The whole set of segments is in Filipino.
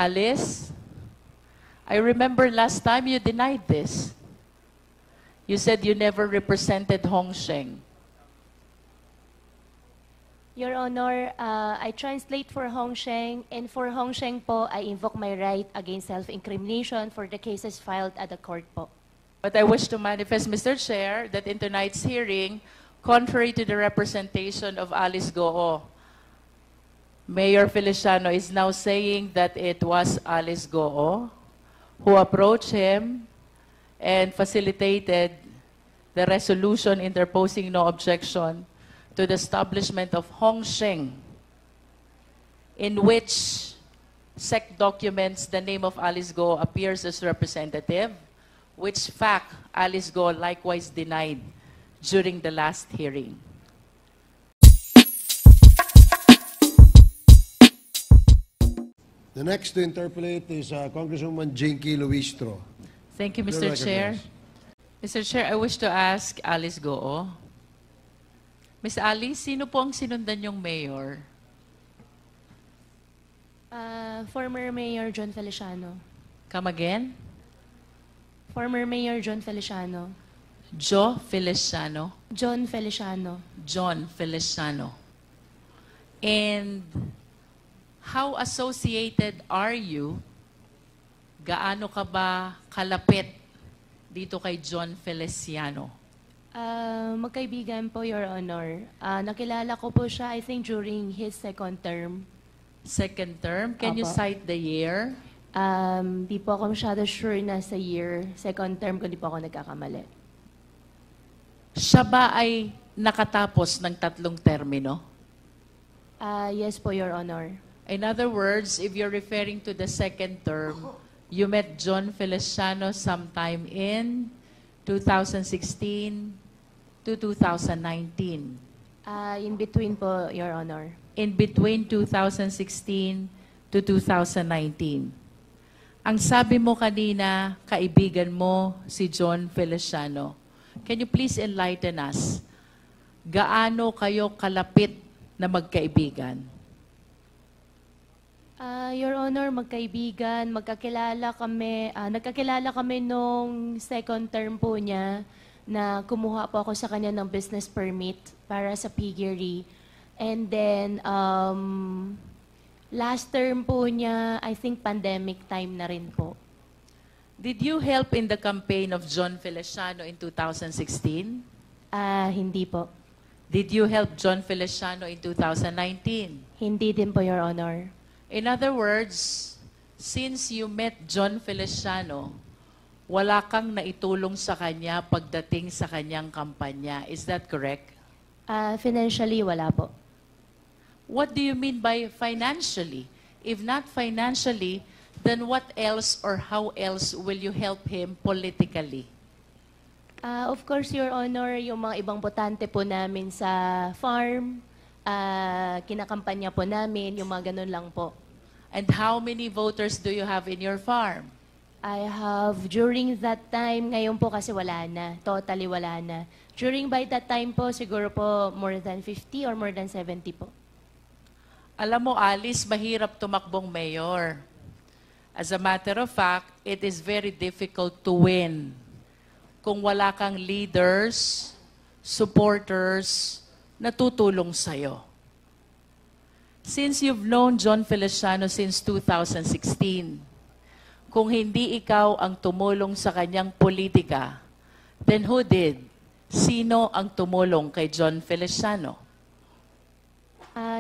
Alice, I remember last time you denied this. You said you never represented Hong Sheng. Your Honor, I translate for Hong Sheng, and for Hong Sheng po, I invoke my right against self-incrimination for the cases filed at the court po. But I wish to manifest, Mr. Chair, that in tonight's hearing, contrary to the representation of Alice Goo, Mayor Feliciano is now saying that it was Alice Goo who approached him and facilitated the resolution interposing no objection to the establishment of Hong Sheng, in which SEC documents the name of Alice Goo appears as representative, which fact Alice Goo likewise denied during the last hearing. The next to interpolate is Congresswoman Jinky Luistro. Thank you, You're Mr. Chair. Mr. Chair, I wish to ask Alice Goo. Ms. Alice, sino po ang sinundan yung mayor? Former Mayor John Feliciano. Come again? Former Mayor John Feliciano. Joe Feliciano. John Feliciano. John Feliciano. And how associated are you? Gaano ka ba kalapit dito kay John Feliciano? Magkaibigan po, Your Honor. Nakilala ko po siya, I think, during his second term. Second term? Can you Opo. cite the year? Di po ako masyado sure na sa year. Second term ko, di po ako nagkakamali. Siya ba ay nakatapos ng 3 termino? Yes po, Your Honor. In other words, if you're referring to the second term, you met John Feliciano sometime in 2016 to 2019. In between po, Your Honor. In between 2016 to 2019. Ang sabi mo kanina, kaibigan mo si John Feliciano. Can you please enlighten us? Gaano kayo kalapit na magkaibigan? Your Honor, magkaibigan, magkakilala kami. Nagkakilala kami nung second term po niya na kumuha po ako sa kanya ng business permit para sa piggery. And then, last term po niya, I think pandemic time na rin po. Did you help in the campaign of John Feliciano in 2016? Hindi po. Did you help John Feliciano in 2019? Hindi din po, Your Honor. In other words, since you met John Feliciano, wala kang naitulong sa kanya pagdating sa kanyang kampanya. Is that correct? Financially, wala po. What do you mean by financially? If not financially, then what else or how else will you help him politically? Of course, Your Honor, yung mga ibang botante po namin sa farm, kinakampanya po namin, yung mga ganun lang po. And how many voters do you have in your farm? I have, during that time, ngayon po kasi wala na, totally wala na. By that time po, siguro po more than 50 or more than 70 po. Alam mo, Alice, mahirap tumakbong mayor. As a matter of fact, it is very difficult to win kung wala kang leaders, supporters, na tutulong sa'yo. Since you've known John Feliciano since 2016, kung hindi ikaw ang tumulong sa kanyang politika, then who did? Sino ang tumulong kay John Feliciano?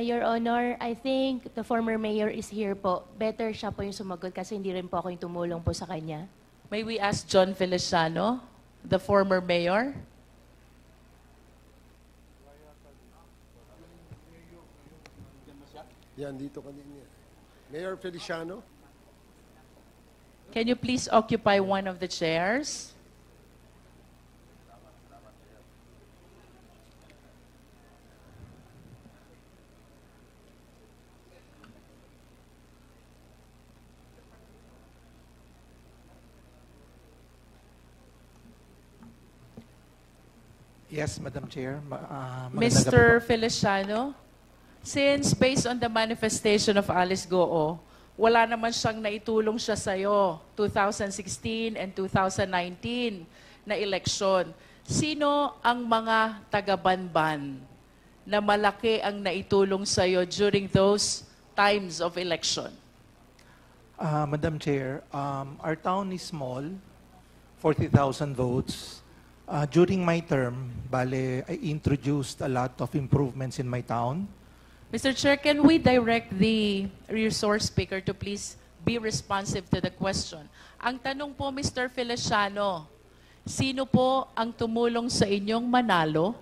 Your Honor, I think the former mayor is here po. Better siya po yung sumagot kasi hindi rin po ako yung tumulong po sa kanya. May we ask John Feliciano, the former mayor? Yan, dito kanina. Mayor Feliciano? Can you please occupy one of the chairs? Yes, Madam Chair. Mr. Feliciano, since based on the manifestation of Alice Goo, wala naman siyang naitulong siya sa'yo, 2016 and 2019 na eleksyon. Sino ang mga taga-Banban na malaki ang naitulong sa'yo during those times of election? Madam Chair, our town is small, 40,000 votes. During my term, bale, I introduced a lot of improvements in my town. Mr. Chair, can we direct the resource speaker to please be responsive to the question? Ang tanong po, Mr. Feliciano, sino po ang tumulong sa inyong manalo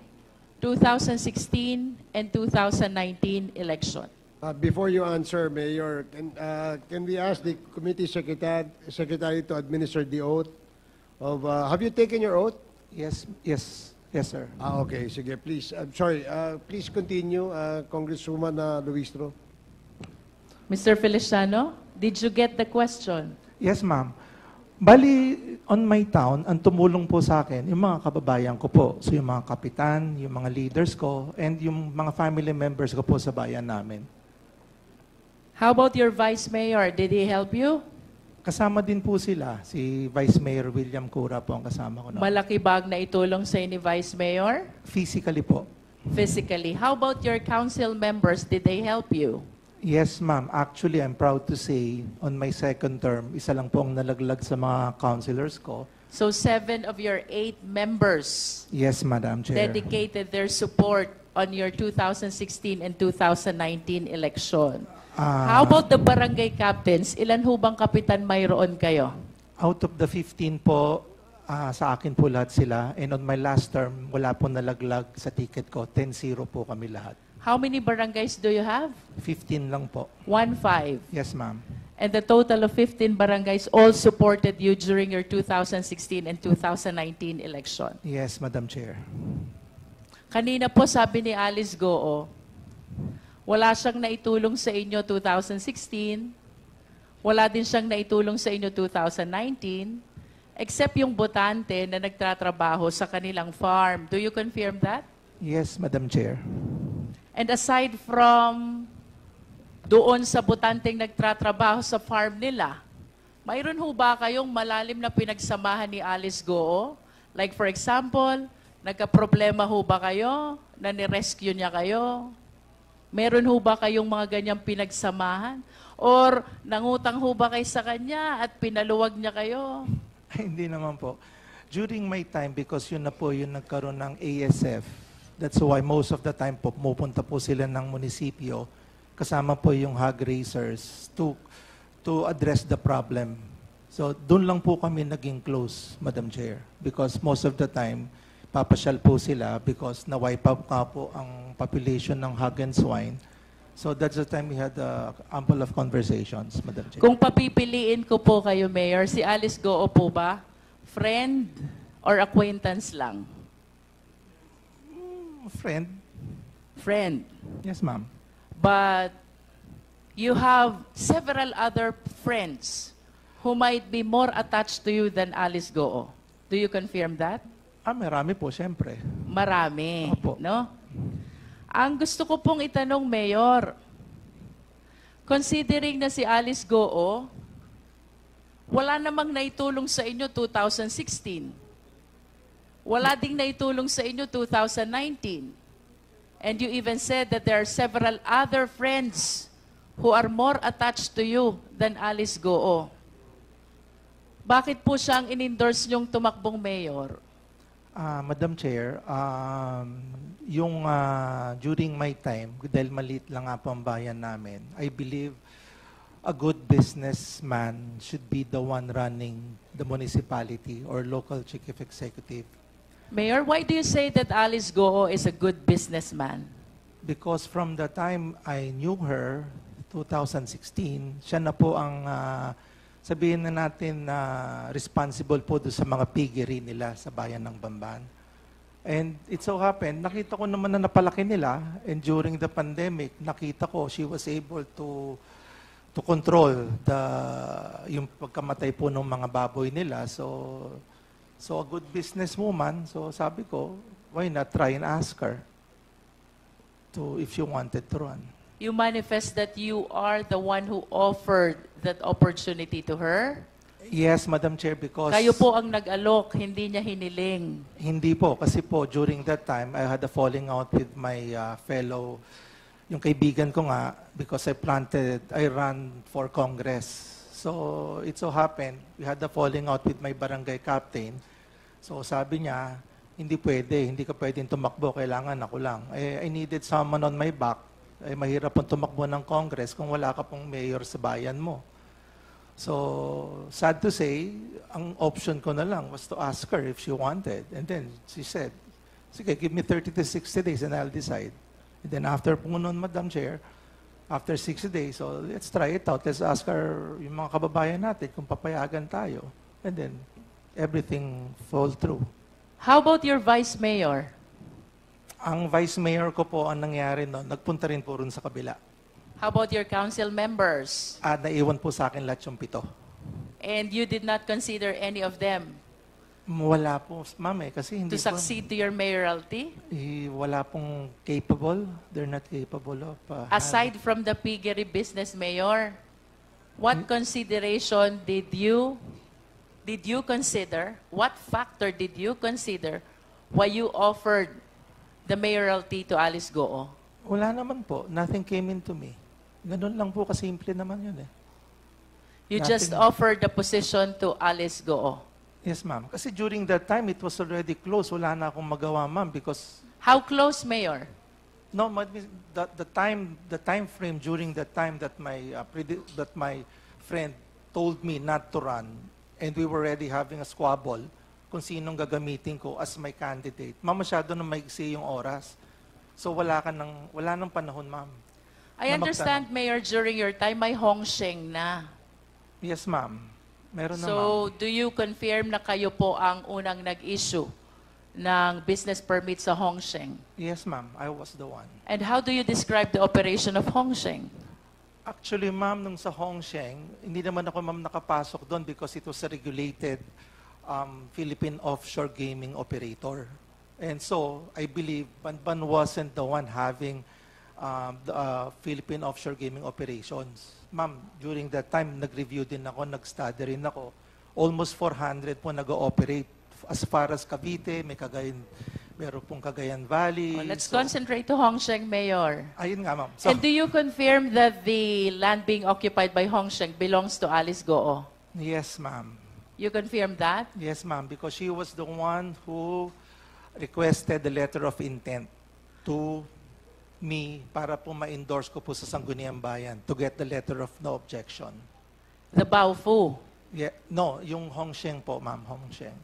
2016 and 2019 election? Before you answer, Mayor, can we ask the committee secretary to administer the oath of, have you taken your oath? Yes, sir. Okay, sige, please. I'm sorry, please continue, Congresswoman Luistro. Mr. Feliciano, did you get the question? Yes, ma'am. Bali, on my town, ang tumulong po sa akin, yung mga kababayan ko po. So yung mga kapitan, yung mga leaders ko, and yung mga family members ko po sa bayan namin. How about your vice mayor? Did he help you? Kasama din po sila. Si Vice Mayor William Cura po ang kasama ko. Malaki ba ang naitulong sa ni vice mayor? Physically po. Physically. How about your council members? Did they help you? Yes, ma'am. Actually, I'm proud to say, on my second term, isa lang po ang nalaglag sa mga councilors ko. So 7 of your 8 members Yes, Madam Chair. dedicated their support on your 2016 and 2019 election. How about the barangay captains? Ilan ho bang kapitan mayroon kayo? Out of the 15 po, sa akin po lahat sila. And on my last term, wala po nalaglag sa ticket ko. 10-0 po kami lahat. How many barangays do you have? 15 lang po. 15. Yes, ma'am. And the total of 15 barangays all supported you during your 2016 and 2019 election. Yes, Madam Chair. Kanina po sabi ni Alice Goo, wala siyang naitulong sa inyo 2016, wala din siyang naitulong sa inyo 2019, except yung botante na nagtatrabaho sa kanilang farm. Do you confirm that? Yes, Madam Chair. And aside from doon sa botanteng nagtatrabaho sa farm nila, mayroon ho ba kayong malalim na pinagsamahan ni Alice Goo? Like for example, nagka-problema ho ba kayo na ni-rescue niya kayo? Meron ho ba kayong mga ganyang pinagsamahan? Or nangutang ho ba kayo sa kanya at pinaluwag niya kayo? Hindi naman po. During my time, because yun na po yung nagkaroon ng ASF, that's why most of the time po, pumupunta po sila ng munisipyo, kasama po yung hog raisers to address the problem. So, doon lang po kami naging close, Madam Chair. Because most of the time, papasyal po sila because na-wipe out nga po ang population ng hog and swine. So that's the time we had ample of conversations, Madam Chair. Kung papipiliin ko po kayo, Mayor, si Alice Goo po ba? Friend or acquaintance lang? Friend? Friend. Yes, ma'am. But you have several other friends who might be more attached to you than Alice Goo. Do you confirm that? Marami po, siyempre. Marami, Opo. no? Ang gusto ko pong itanong, Mayor, considering na si Alice Goo, wala namang naitulong sa inyo 2016. Wala ding naitulong sa inyo 2019. And you even said that there are several other friends who are more attached to you than Alice Goo. Bakit po siyang in-endorse niyong tumakbong mayor? Madam Chair, yung during my time, dahil maliit lang nga po ang bayan namin, I believe a good businessman should be the one running the municipality or local chief executive. Mayor, why do you say that Alice Goo is a good businessman? Because from the time I knew her, 2016, siya na po ang sabihin na natin na responsible po doon sa mga piggery nila sa bayan ng Bamban. And it so happened, nakita ko naman na napalaki nila, and during the pandemic, nakita ko she was able to control yung pagkamatay po ng mga baboy nila. So a good businesswoman, so sabi ko, why not try and ask her if you wanted to run. You manifest that you are the one who offered that opportunity to her? Yes, Madam Chair, because... Kayo po ang nag-alok, hindi niya hiniling. Hindi po, kasi po during that time, I had a falling out with my fellow, yung kaibigan ko nga, because I ran for Congress. So, it so happened, we had a falling out with my barangay captain. So, sabi niya, hindi ka pwedeng tumakbo, kailangan ako lang. I needed someone on my back. Mahirap pong tumakbo ng Congress kung wala ka pong mayor sa bayan mo. So, sad to say, ang option ko na lang was to ask her if she wanted. And then she said, sige, give me 30 to 60 days and I'll decide. And then after po nun, Madam Chair, after 60 days, so let's try it out. Let's ask her, yung mga kababayan natin, kung papayagan tayo. And then, everything fall through. How about your vice mayor? Ang vice mayor ko po, ang nangyari noon, nagpunta rin po rin sa kabila. How about your council members? At naiwan po sa akin lahat yung 7. And you did not consider any of them Wala po, ma'am kasi hindi to succeed to your mayoralty? Wala pong capable. They're not capable of... Aside from the piggery business mayor, what consideration did you consider, what factor did you consider why you offered the mayoralty to Alice Goo? Wala naman po. Nothing came into me. Ganun lang po kasimple naman yun eh. You Nothing. just offered the position to Alice Goo. Yes, ma'am. Kasi during that time, it was already closed. Wala na akong magawa, ma'am, because... How close, Mayor? No, the time frame during that time that my friend told me not to run, and we were already having a squabble kung sinong gagamitin ko as my candidate. Ma'am, masyado na maigsi yung oras. So wala nang panahon, ma'am. I understand, Mayor, during your time, may Hong Sheng na. Yes, ma'am. Meron na, ma'am. So, do you confirm na kayo po ang unang nag-issue ng business permit sa Hong Sheng? Yes, ma'am. I was the one. And how do you describe the operation of Hong Sheng? Actually, ma'am, nung sa Hong Sheng, hindi naman ako, ma'am, nakapasok doon because it was a regulated Philippine offshore gaming operator. And so, I believe Banban wasn't the one having the Philippine offshore gaming operations. Ma'am, during that time, nag-review din ako, nag-study rin ako. Almost 400 po nag-ooperate as far as Cavite, meron pong Cagayan Valley. Let's concentrate to Hong Sheng, Mayor. Ayun nga, ma'am. So, And do you confirm that the land being occupied by Hong Sheng belongs to Alice Goo? yes, ma'am. You confirm that? Yes, ma'am, because she was the one who requested the letter of intent to me para po ma-endorse ko po sa Sangguniang Bayan to get the letter of no objection. The Baofu. Yeah, no, yung Hong Sheng po, ma'am, Hong Sheng.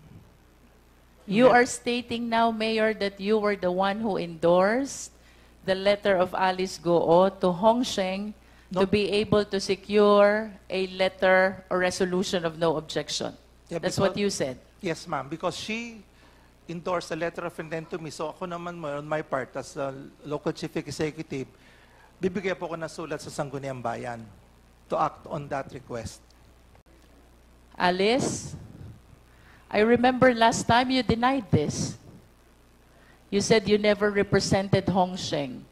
You are stating now, Mayor, that you were the one who endorsed the letter of Alice Goo to Hong Sheng to No. be able to secure a letter or resolution of no objection. Yeah, That's because- what you said. Yes, ma'am, because she endorsed a letter of intent to me. So ako naman, on my part, as a local chief executive, bibigay po ko ng sulat sa Sangguniang Bayan to act on that request. Alice, I remember last time you denied this. You said you never represented Hong Sheng.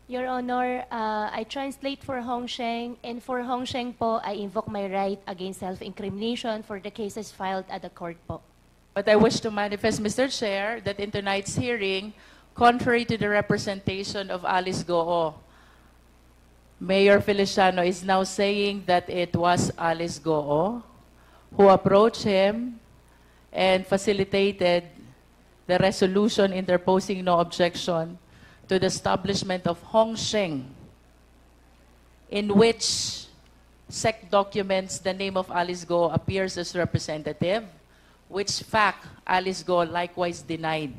Your Honor, I translate for Hong Sheng, and for Hong Sheng po, I invoke my right against self-incrimination for the cases filed at the court po. But I wish to manifest, Mr. Chair, that in tonight's hearing, contrary to the representation of Alice Goo, Mayor Feliciano is now saying that it was Alice Goo who approached him and facilitated the resolution interposing no objection to the establishment of Hong Sheng, in which SEC documents the name of Alice Goo appears as representative, which fact Alice Goo likewise denied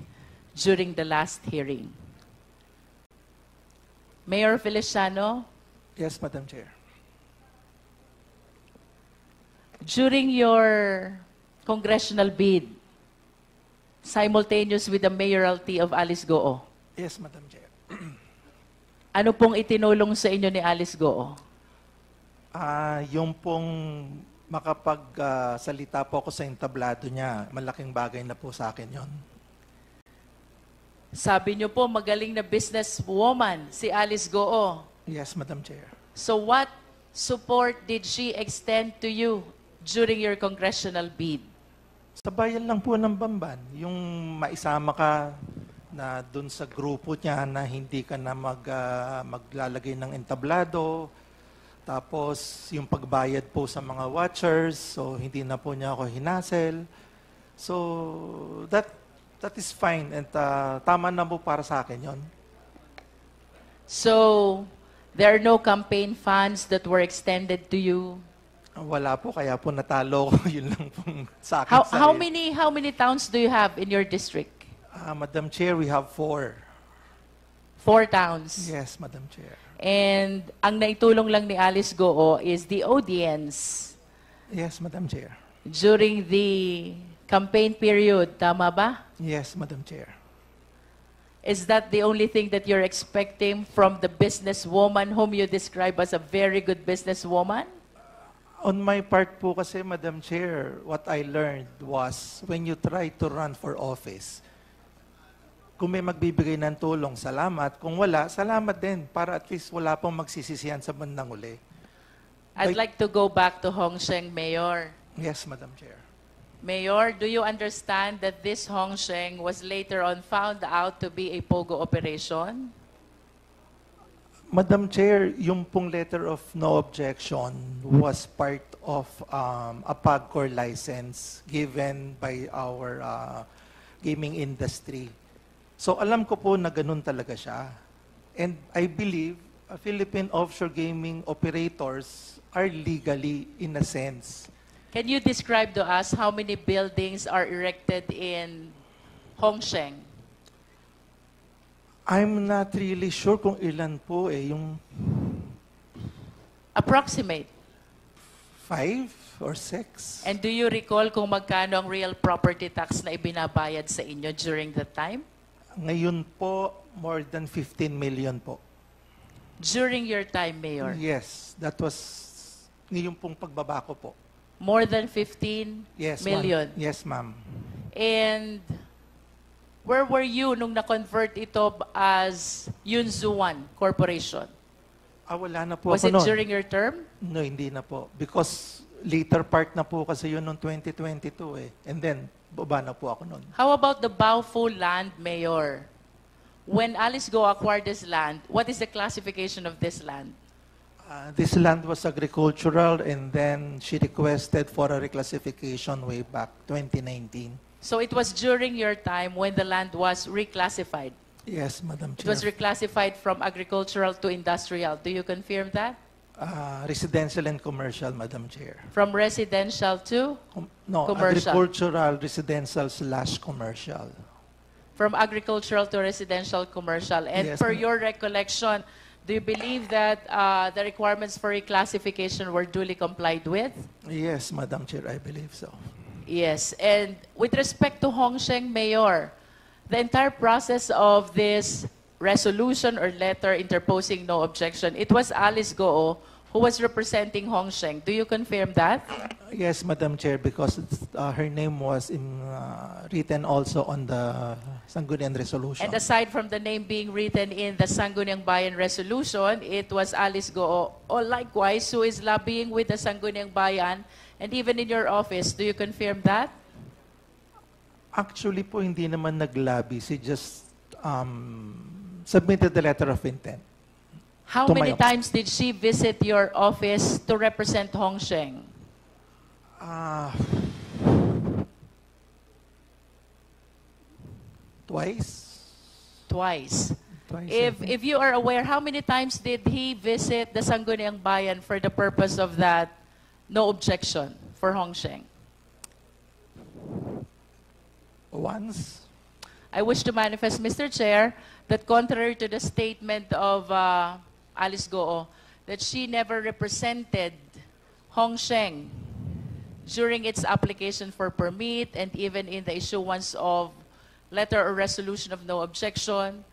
during the last hearing. Mayor Feliciano, Yes, Madam Chair. during your congressional bid, simultaneous with the mayoralty of Alice Goo, Yes, Madam Chair. ano pong itinulong sa inyo ni Alice Goo? Yung pong makapagsalita po ako sa entablado niya, malaking bagay na po sa akin yon. Sabi niyo po, magaling na businesswoman si Alice Goo. Yes, Madam Chair. So what support did she extend to you during your congressional bid? Sa bayan lang po ng Bamban, yung maisama ka na dun sa grupo niya na hindi ka na maglalagay ng entablado, tapos yung pagbayad po sa mga watchers, so hindi na po niya ako hinasel. So that is fine and tama na po para sa akin yon. So there are no campaign funds that were extended to you? Wala po, kaya po natalo ko. Yun lang pong sa akin. How many towns do you have in your district? Madam Chair, we have 4. 4 towns. Yes, Madam Chair. And ang naitulong lang ni Alice Goo is the audience Yes, Madam Chair. during the campaign period. Tama ba? Yes, Madam Chair. Is that the only thing that you're expecting from the businesswoman whom you describe as a very good businesswoman? On my part po kasi, Madam Chair, what I learned was when you try to run for office, kung may magbibigay ng tulong, salamat. Kung wala, salamat din para at least wala pong magsisisihan sa bandang uli. I'd like to go back to Hong Sheng, Mayor. Yes, Madam Chair. Mayor, do you understand that this Hong Sheng was later on found out to be a POGO operation? Madam Chair, yung pong letter of no objection was part of a PAGCOR license given by our gaming industry. So alam ko po na ganun talaga siya. And I believe Philippine offshore gaming operators are legally in a sense. Can you describe to us how many buildings are erected in Hong Sheng? I'm not really sure kung ilan po yung Approximate. 5 or 6. And do you recall kung magkano ang real property tax na ibinabayad sa inyo during that time? Ngayon po, more than 15 million po. During your time, Mayor? Yes, that was yung pong pagbaba ko po. More than 15 Yes, million? ma'am. Yes, ma'am. And where were you nung na-convert ito as Yunzuan Corporation? Wala na po Was ako it noon. during your term? No, hindi na po. Because later part na po kasi yun noong 2022 eh. And then, baba na po ako noon. How about the Baofu land, Mayor? When Alice Go acquired this land, what is the classification of this land? This land was agricultural and then she requested for a reclassification way back 2019. So it was during your time when the land was reclassified. Yes, Madam It Chair. was reclassified from agricultural to industrial. Do you confirm that? Residential and commercial, Madam Chair. From residential to? No, Commercial. agricultural, residential / commercial. From agricultural to residential commercial. And Yes, per ma'am. your recollection, do you believe that the requirements for reclassification were duly complied with? Yes, Madam Chair, I believe so. Yes. And with respect to Hong Sheng, Mayor, the entire process of this resolution or letter interposing no objection, it was Alice Goo who was representing Hong Sheng. Do you confirm that? Yes, Madam Chair, because her name was written also on the Sangguniang Resolution. And aside from the name being written in the Sangguniang Bayan Resolution, it was Alice Goo, or likewise, who is lobbying with the Sangguniang Bayan, and even in your office. Do you confirm that? Actually po, hindi naman naglabi. She just submitted the letter of intent. How To my many office. times did she visit your office to represent Hong Sheng? Twice? Twice. Twice, I think. If you are aware, how many times did he visit the Sangguniang Bayan for the purpose of that no objection for Hong Sheng? Once? I wish to manifest, Mr. Chair, that contrary to the statement of Alice Goo, that she never represented Hong Sheng during its application for permit and even in the issuance of letter or resolution of no objection.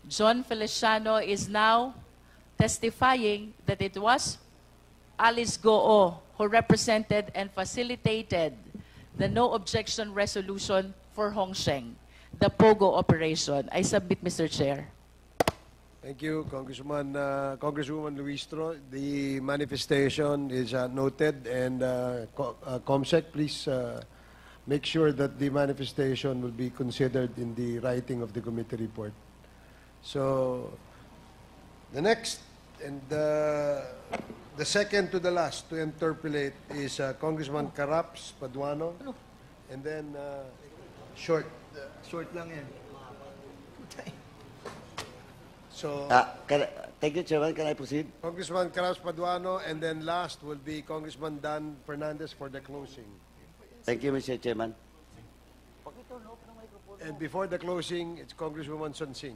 John Feliciano is now testifying that it was Alice Goo who represented and facilitated the no objection resolution for Hong Sheng, the POGO operation. I submit, Mr. Chair. Thank you, Congresswoman Luistro. The manifestation is noted, and COMSEC, please make sure that the manifestation will be considered in the writing of the committee report. So, the next and the second to the last to interpolate is Congressman Caraps Paduano, and then short lang yan. So, Thank you, Chairman. Can I proceed? Congressman Caraps Paduano, and then last will be Congressman Dan Fernandez for the closing. Thank you, Mr. Chairman. And before the closing, it's Congresswoman Sonsing.